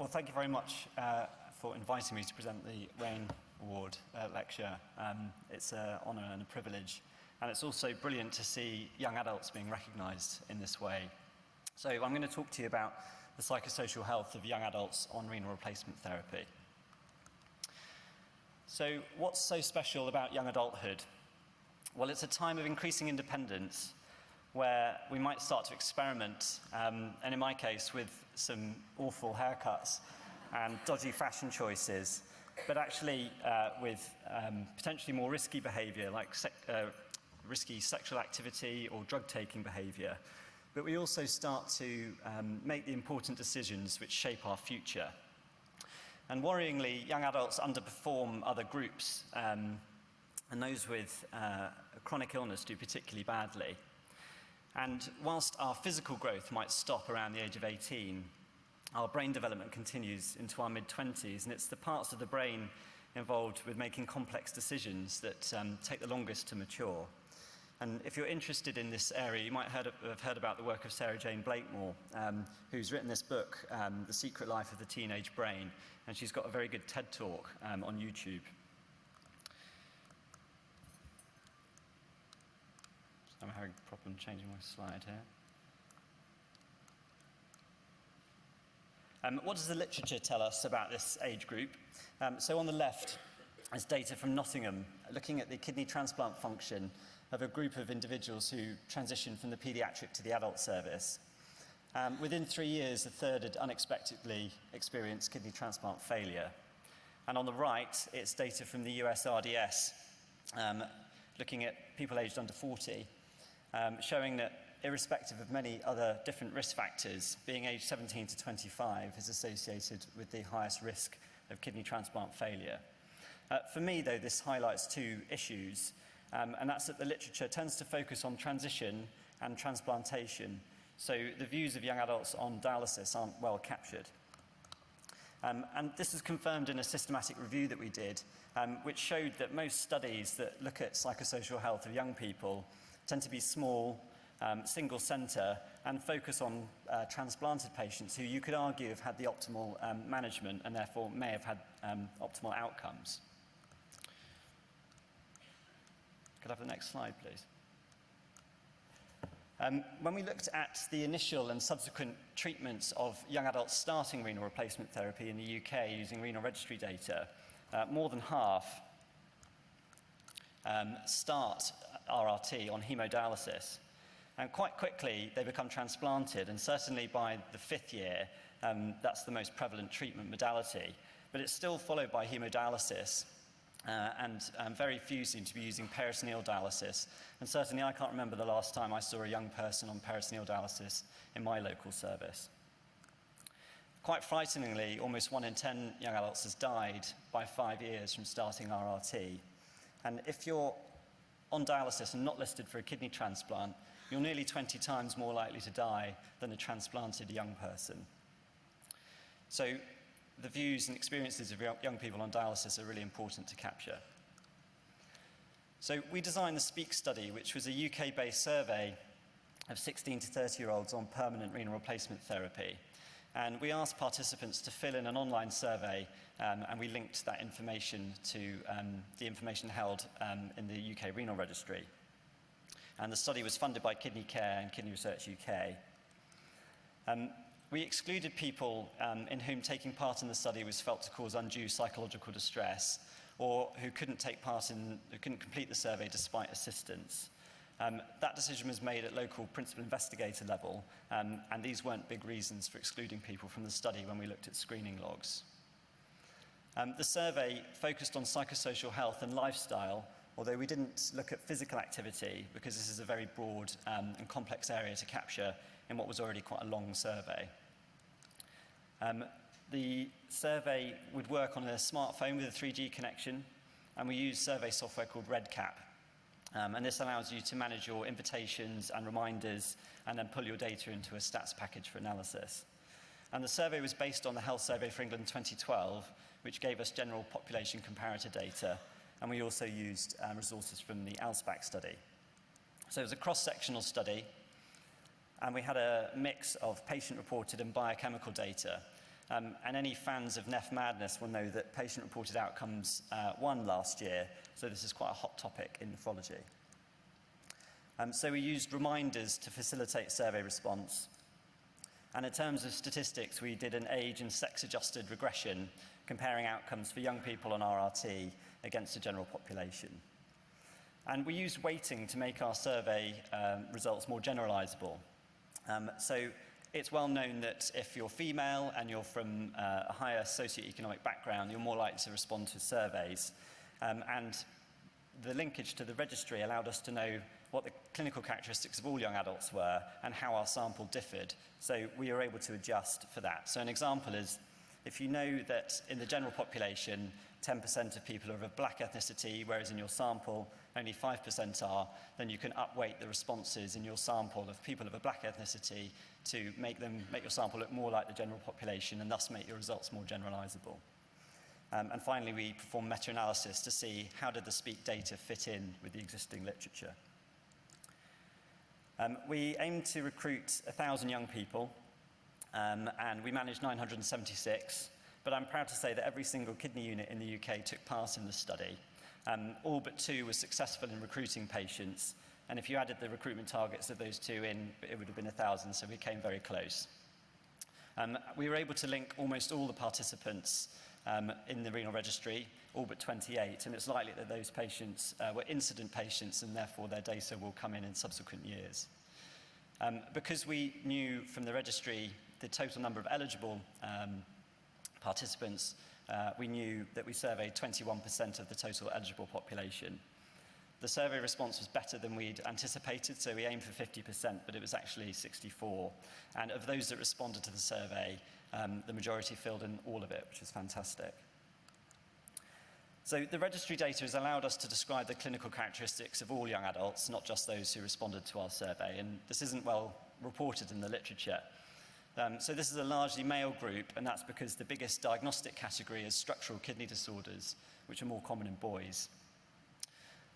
Well, thank you very much for inviting me to present the Raine Award lecture. It's an honour and a privilege, and it's also brilliant to see young adults being recognised in this way. So I'm going to talk to you about the psychosocial health of young adults on renal replacement therapy. So what's so special about young adulthood? Well, it's a time of increasing independence where we might start to experiment, and in my case, with some awful haircuts and dodgy fashion choices, but actually with potentially more risky behaviour, like risky sexual activity or drug-taking behaviour. But we also start to make the important decisions which shape our future. And worryingly, young adults underperform other groups, and those with chronic illness do particularly badly. And whilst our physical growth might stop around the age of 18, our brain development continues into our mid-20s, and it's the parts of the brain involved with making complex decisions that take the longest to mature. And if you're interested in this area, you might have heard about the work of Sarah Jane Blakemore, who's written this book, The Secret Life of the Teenage Brain, and she's got a very good TED Talk on YouTube. I'm having a problem changing my slide here. What does the literature tell us about this age group? So on the left is data from Nottingham, looking at the kidney transplant function of a group of individuals who transitioned from the paediatric to the adult service. Within 3 years, a third had unexpectedly experienced kidney transplant failure. And on the right, it's data from the US RDS, looking at people aged under 40, showing that irrespective of many other different risk factors, being aged 17 to 25 is associated with the highest risk of kidney transplant failure. For me, though, this highlights two issues, and that's that the literature tends to focus on transition and transplantation, so the views of young adults on dialysis aren't well captured. And this is confirmed in a systematic review that we did, which showed that most studies that look at psychosocial health of young people tend to be small, single centre, and focus on transplanted patients who you could argue have had the optimal management and therefore may have had optimal outcomes. Could I have the next slide, please? When we looked at the initial and subsequent treatments of young adults starting renal replacement therapy in the UK using renal registry data, more than half start RRT on hemodialysis. And quite quickly, they become transplanted, and certainly by the 5th year, that's the most prevalent treatment modality. But it's still followed by hemodialysis, and very few seem to be using peritoneal dialysis. And certainly I can't remember the last time I saw a young person on peritoneal dialysis in my local service. Quite frighteningly, almost 1 in 10 young adults has died by 5 years from starting RRT. And if you're on dialysis and not listed for a kidney transplant, you're nearly 20 times more likely to die than a transplanted young person. So the views and experiences of young people on dialysis are really important to capture. So we designed the SPEAK study, which was a UK-based survey of 16 to 30-year-olds on permanent renal replacement therapy. And we asked participants to fill in an online survey, and we linked that information to the information held in the UK Renal Registry. And the study was funded by Kidney Care and Kidney Research UK. We excluded people in whom taking part in the study was felt to cause undue psychological distress, or who couldn't complete the survey despite assistance. That decision was made at local principal investigator level, and these weren't big reasons for excluding people from the study when we looked at screening logs. The survey focused on psychosocial health and lifestyle, although we didn't look at physical activity because this is a very broad and complex area to capture in what was already quite a long survey. The survey would work on a smartphone with a 3G connection, and we used survey software called RedCap. And this allows you to manage your invitations and reminders and then pull your data into a stats package for analysis. And the survey was based on the Health Survey for England 2012, which gave us general population comparator data, and we also used resources from the ALSPAC study. So it was a cross-sectional study, and we had a mix of patient-reported and biochemical data. And any fans of Neff Madness will know that patient-reported outcomes won last year, so this is quite a hot topic in nephrology. So we used reminders to facilitate survey response. And in terms of statistics, we did an age and sex-adjusted regression comparing outcomes for young people on RRT against the general population. And we used weighting to make our survey results more generalizable. So it's well known that if you're female and you're from a higher socioeconomic background, you're more likely to respond to surveys. And the linkage to the registry allowed us to know what the clinical characteristics of all young adults were and how our sample differed. So we were able to adjust for that. So an example is, if you know that in the general population, 10% of people are of a black ethnicity, whereas in your sample, only 5% are, then you can upweight the responses in your sample of people of a black ethnicity to make your sample look more like the general population and thus make your results more generalizable. And finally, we performed meta-analysis to see how did the SPEAK data fit in with the existing literature. We aimed to recruit 1,000 young people, and we managed 976, but I'm proud to say that every single kidney unit in the UK took part in the study. All but 2 were successful in recruiting patients, and if you added the recruitment targets of those 2 in, it would have been 1,000, so we came very close. We were able to link almost all the participants in the renal registry, all but 28, and it's likely that those patients were incident patients and therefore their data will come in subsequent years. Because we knew from the registry the total number of eligible participants, we knew that we surveyed 21% of the total eligible population. The survey response was better than we'd anticipated, so we aimed for 50%, but it was actually 64%. And of those that responded to the survey, the majority filled in all of it, which is fantastic. So the registry data has allowed us to describe the clinical characteristics of all young adults, not just those who responded to our survey, and this isn't well reported in the literature. So this is a largely male group, and that's because the biggest diagnostic category is structural kidney disorders, which are more common in boys.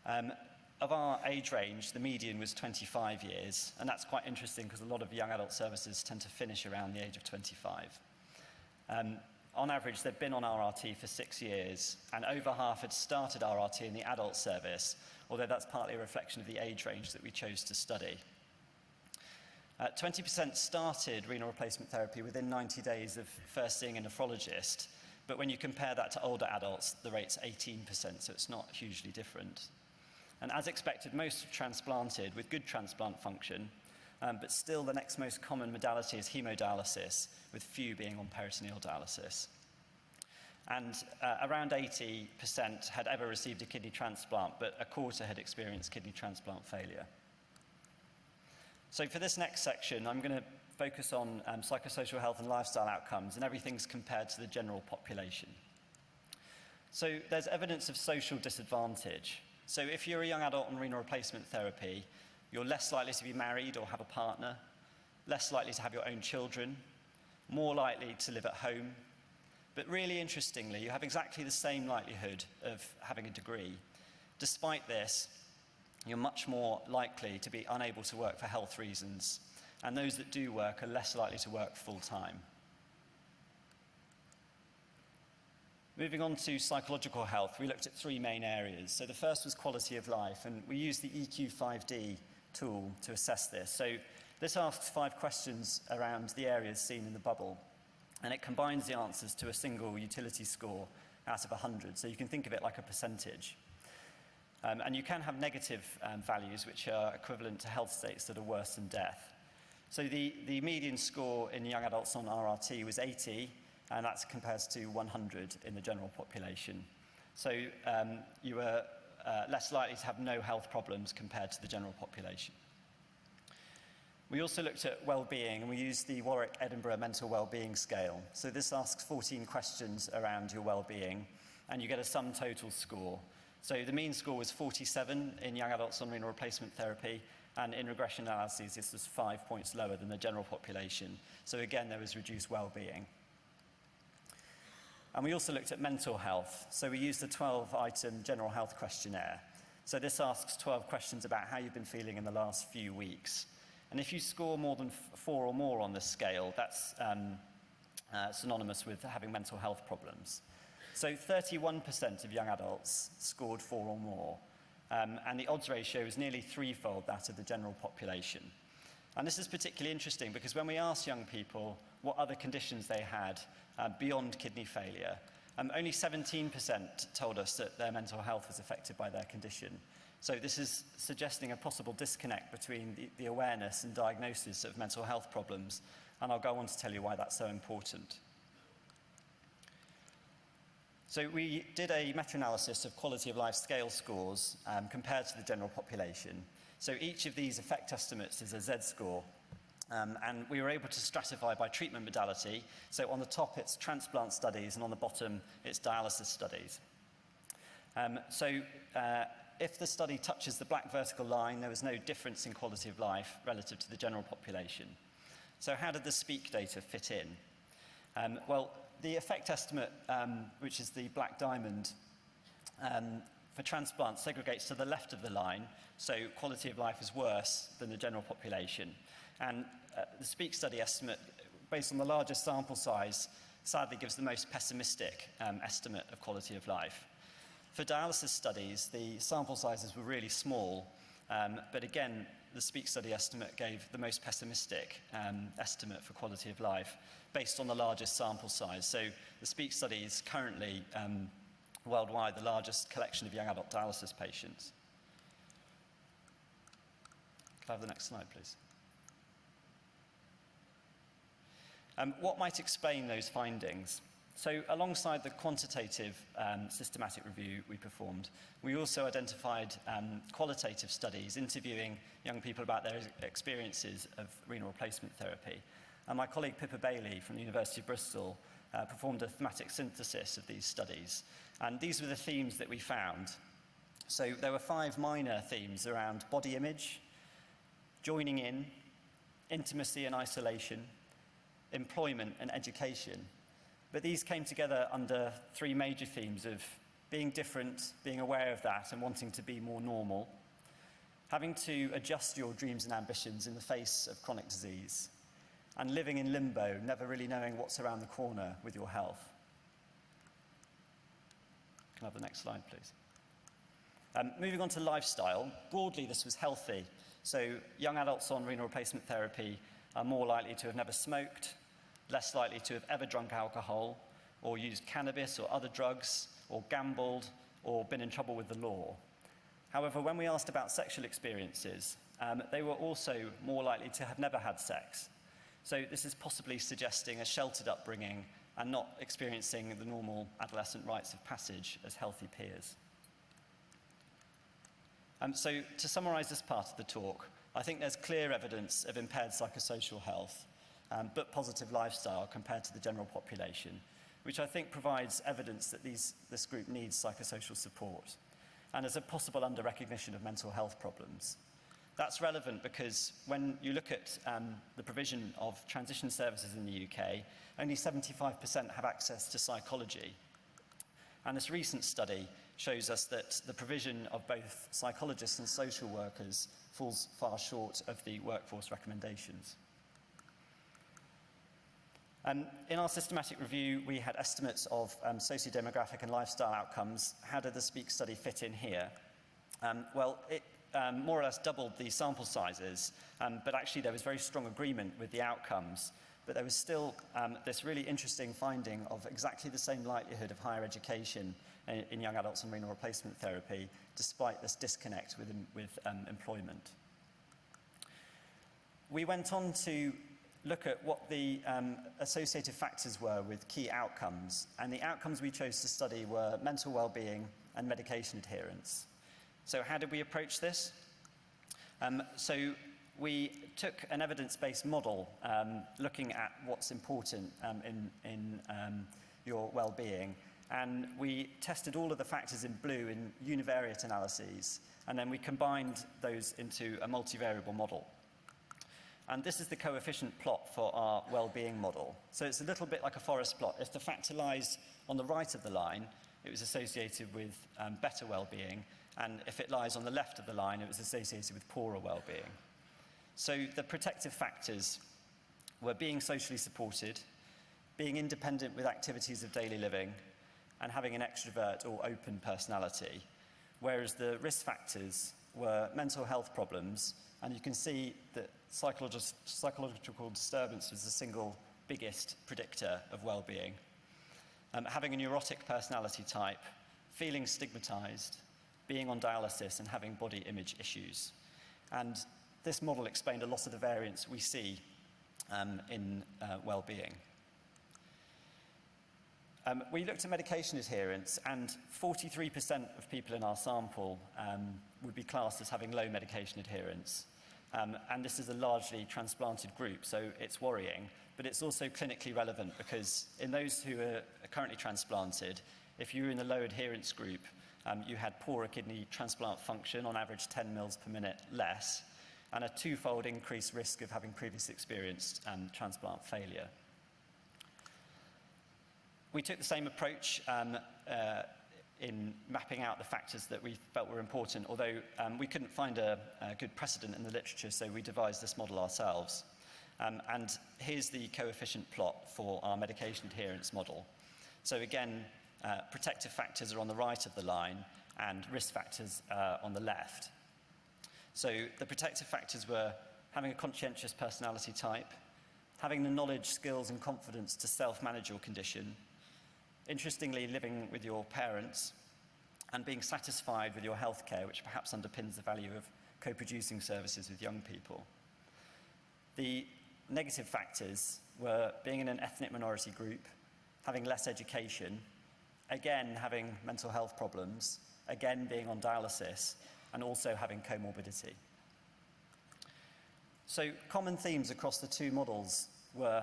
Of our age range, the median was 25 years, and that's quite interesting because a lot of young adult services tend to finish around the age of 25. On average, they've been on RRT for 6 years, and over half had started RRT in the adult service, although that's partly a reflection of the age range that we chose to study. 20% started renal replacement therapy within 90 days of first seeing a nephrologist, but when you compare that to older adults, the rate's 18%, so it's not hugely different. And as expected, most were transplanted with good transplant function, but still the next most common modality is hemodialysis, with few being on peritoneal dialysis. And around 80% had ever received a kidney transplant, but a quarter had experienced kidney transplant failure. So for this next section, I'm going to focus on psychosocial health and lifestyle outcomes, and everything's compared to the general population. So there's evidence of social disadvantage. So if you're a young adult on renal replacement therapy, you're less likely to be married or have a partner, less likely to have your own children, more likely to live at home. But really interestingly, you have exactly the same likelihood of having a degree. Despite this, you're much more likely to be unable to work for health reasons, and those that do work are less likely to work full-time. Moving on to psychological health, we looked at 3 main areas. So the first was quality of life, and we used the EQ5D tool to assess this. So this asks 5 questions around the areas seen in the bubble, and it combines the answers to a single utility score out of 100. So you can think of it like a percentage. And you can have negative values, which are equivalent to health states that are worse than death. So the median score in young adults on RRT was 80, and that compares to 100 in the general population. So you were less likely to have no health problems compared to the general population. We also looked at well-being, and we used the Warwick-Edinburgh Mental Wellbeing Scale. So this asks 14 questions around your well-being, and you get a sum total score. So the mean score was 47 in young adults on renal replacement therapy, and in regression analyses, this was 5 points lower than the general population. So again, there was reduced well-being. And we also looked at mental health. So we used the 12-item general health questionnaire. So this asks 12 questions about how you've been feeling in the last few weeks. And if you score more than 4 or more on this scale, that's synonymous with having mental health problems. So 31% of young adults scored 4 or more, and the odds ratio is nearly threefold that of the general population. And this is particularly interesting because when we asked young people what other conditions they had beyond kidney failure, only 17% told us that their mental health was affected by their condition. So this is suggesting a possible disconnect between the awareness and diagnosis of mental health problems, and I'll go on to tell you why that's so important. So we did a meta-analysis of quality of life scale scores compared to the general population. So each of these effect estimates is a Z-score, and we were able to stratify by treatment modality. So on the top it's transplant studies, and on the bottom it's dialysis studies. If the study touches the black vertical line, there was no difference in quality of life relative to the general population. So how did the SPEAK data fit in? Well, the effect estimate, which is the black diamond, for transplant segregates to the left of the line, so quality of life is worse than the general population. And the SPEAK study estimate, based on the largest sample size, sadly gives the most pessimistic estimate of quality of life. For dialysis studies, the sample sizes were really small, but again, the SPEAK study estimate gave the most pessimistic estimate for quality of life based on the largest sample size. So the SPEAK study is currently worldwide the largest collection of young adult dialysis patients. Can I have the next slide, please? What might explain those findings? So alongside the quantitative systematic review we performed, we also identified qualitative studies interviewing young people about their experiences of renal replacement therapy. And my colleague Pippa Bailey from the University of Bristol performed a thematic synthesis of these studies. And these were the themes that we found. So there were 5 minor themes around body image, joining in, intimacy and isolation, employment and education. But these came together under 3 major themes of being different, being aware of that and wanting to be more normal, having to adjust your dreams and ambitions in the face of chronic disease, and living in limbo, never really knowing what's around the corner with your health. Can I have the next slide, please? Moving on to lifestyle, broadly this was healthy. So young adults on renal replacement therapy are more likely to have never smoked, less likely to have ever drunk alcohol, or used cannabis or other drugs, or gambled, or been in trouble with the law. However, when we asked about sexual experiences, they were also more likely to have never had sex. So this is possibly suggesting a sheltered upbringing and not experiencing the normal adolescent rites of passage as healthy peers. So to summarise this part of the talk, I think there's clear evidence of impaired psychosocial health, but positive lifestyle compared to the general population, which I think provides evidence that this group needs psychosocial support, and as a possible under-recognition of mental health problems. That's relevant because when you look at the provision of transition services in the UK, only 75% have access to psychology. And this recent study shows us that the provision of both psychologists and social workers falls far short of the workforce recommendations. In our systematic review, we had estimates of socio-demographic and lifestyle outcomes. How did the SPEAK study fit in here? Well, it more or less doubled the sample sizes, but actually there was very strong agreement with the outcomes. But there was still this really interesting finding of exactly the same likelihood of higher education in young adults on renal replacement therapy, despite this disconnect with employment. We went on to look at what the associated factors were with key outcomes, and the outcomes we chose to study were mental well-being and medication adherence. So how did we approach this? So we took an evidence-based model looking at what's important in your well-being, and we tested all of the factors in blue in univariate analyses, and then we combined those into a multivariable model. And this is the coefficient plot for our well-being model. So it's a little bit like a forest plot. If the factor lies on the right of the line, it was associated with better well-being, and if it lies on the left of the line, it was associated with poorer well-being. So the protective factors were being socially supported, being independent with activities of daily living, and having an extrovert or open personality, whereas the risk factors were mental health problems, and you can see that psychological disturbance was the single biggest predictor of well-being. Having a neurotic personality type, feeling stigmatized, being on dialysis, and having body image issues. And this model explained a lot of the variance we see in well-being. We looked at medication adherence, and 43% of people in our sample would be classed as having low medication adherence. And this is a largely transplanted group, so it's worrying, but it's also clinically relevant because in those who are currently transplanted, if you were in the low adherence group, you had poorer kidney transplant function, on average 10 mils per minute less, and a twofold increased risk of having previously experienced transplant failure. We took the same approach in mapping out the factors that we felt were important, although we couldn't find a good precedent in the literature, so we devised this model ourselves. And here's the coefficient plot for our medication adherence model. So again, protective factors are on the right of the line and risk factors on the left. So the protective factors were having a conscientious personality type, having the knowledge, skills, and confidence to self-manage your condition, interestingly, living with your parents, and being satisfied with your healthcare, which perhaps underpins the value of co-producing services with young people. The negative factors were being in an ethnic minority group, having less education, again having mental health problems, again being on dialysis, and also having comorbidity. So common themes across the two models were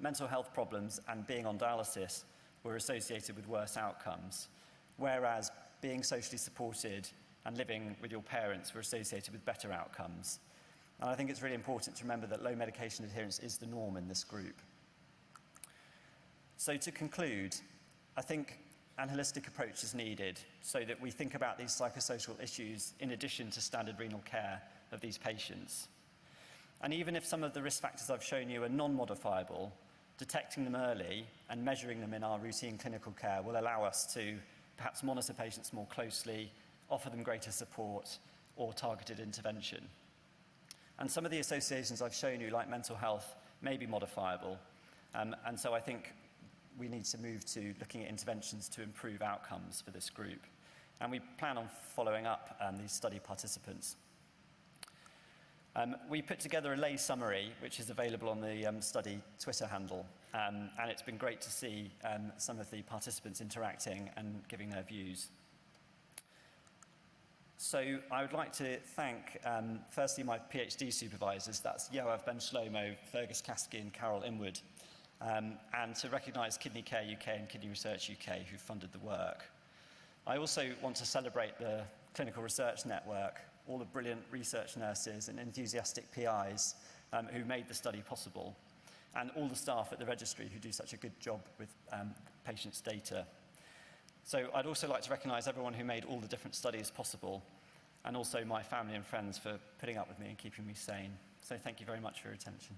mental health problems and being on dialysis were associated with worse outcomes, whereas being socially supported and living with your parents were associated with better outcomes. And I think it's really important to remember that low medication adherence is the norm in this group. So to conclude, I think an holistic approach is needed so that we think about these psychosocial issues in addition to standard renal care of these patients. And even if some of the risk factors I've shown you are non-modifiable, detecting them early and measuring them in our routine clinical care will allow us to perhaps monitor patients more closely, offer them greater support, or targeted intervention. And some of the associations I've shown you, like mental health, may be modifiable. And so I think we need to move to looking at interventions to improve outcomes for this group. And we plan on following up these study participants. We put together a lay summary, which is available on the study Twitter handle, and it's been great to see some of the participants interacting and giving their views. So I would like to thank, firstly, my PhD supervisors, that's Yoav Ben-Shlomo, Fergus Caskey, and Carol Inwood, and to recognise Kidney Care UK and Kidney Research UK, who funded the work. I also want to celebrate the Clinical Research Network, all the brilliant research nurses and enthusiastic PIs who made the study possible, and all the staff at the registry who do such a good job with patients' data. So I'd also like to recognise everyone who made all the different studies possible, and also my family and friends for putting up with me and keeping me sane. So thank you very much for your attention.